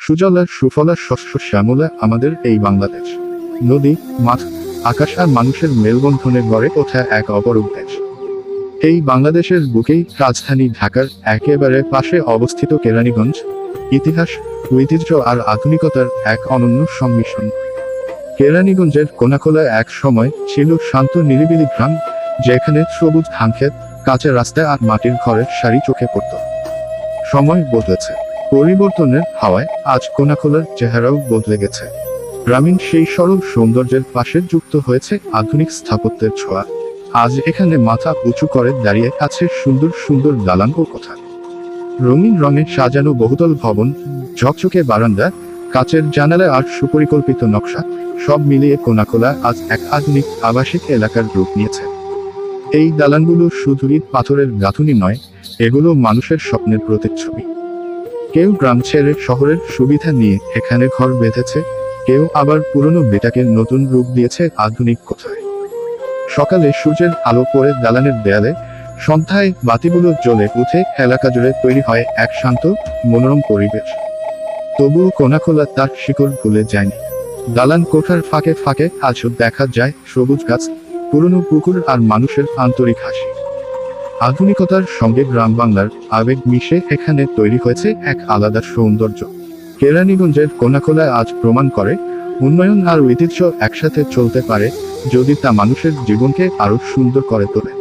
সুজলা সুফলা শস্য শ্যামলা আমাদের এই বাংলাদেশ। নদী, মাঠ, আকাশ আর মানুষের মেলবন্ধনে গড়ে ওঠা এক অপরূপ দেশ। এই বাংলাদেশের বুকেই রাজধানী ঢাকার একেবারে পাশে অবস্থিত কেরানীগঞ্জ, ইতিহাস, ঐতিহ্য আর আধুনিকতার এক অনন্য সংমিশ্রণ। কেরানীগঞ্জের কোনাখোলা এক সময় ছিল শান্ত নিরিবিলি গ্রাম, যেখানে সবুজ ধানক্ষেত, কাঁচা রাস্তা আর মাটির ঘরের সারি চোখে পড়ত। সময় বদলেছে, পরিবর্তনের হাওয়ায় আজ কোনাখোলার চেহারাও বদলে গেছে। গ্রামীণ সেই সরল সৌন্দর্যের পাশে যুক্ত হয়েছে আধুনিক স্থাপত্যের ছোঁয়া। আজ এখানে মাথা উঁচু করে দাঁড়িয়ে আছে সুন্দর সুন্দর দালান ও কোঠা, রঙিন রঙে সাজানো বহুতল ভবন, ঝকঝকে বারান্দা, কাচের জানালা আর সুপরিকল্পিত নকশা, সব মিলিয়ে কোনাখোলা আজ এক আধুনিক আবাসিক এলাকার রূপ নিয়েছে। এই দালানগুলো শুধু ইট পাথরের গাঁথুনি নয়, এগুলো মানুষের স্বপ্নের প্রতিচ্ছবি। কেউ গ্রাম ছেড়ে শহরের সুবিধা নিয়ে এখানে ঘর বেঁধেছে, কেউ আবার পুরনো বেটাকে নতুন রূপ দিয়েছে আধুনিক কোঠায়। সকালে সূর্যের আলো পড়ে দালানের দেয়ালে, সন্ধ্যায় বাতিগুলো জ্বলে উঠে এলাকা জুড়ে তৈরি হয় এক শান্ত, মনোরম পরিবেশ। তবুও কোনাখোলা তার শিকড় ভুলে যায়নি। দালান কোঠার ফাঁকে ফাঁকে আজও দেখা যায় সবুজ গাছ, পুরনো পুকুর আর মানুষের আন্তরিক হাসি। আধুনিকতার সঙ্গে গ্রাম বাংলার আবেগ মিশে এখানে তৈরি হয়েছে এক আলাদা সৌন্দর্য। কেরানীগঞ্জের কোনাখোলা আজ প্রমাণ করে, উন্নয়ন আর ঐতিহ্য একসাথে চলতে পারে যদি তা মানুষের জীবনকে আরো সুন্দর করে তোলে।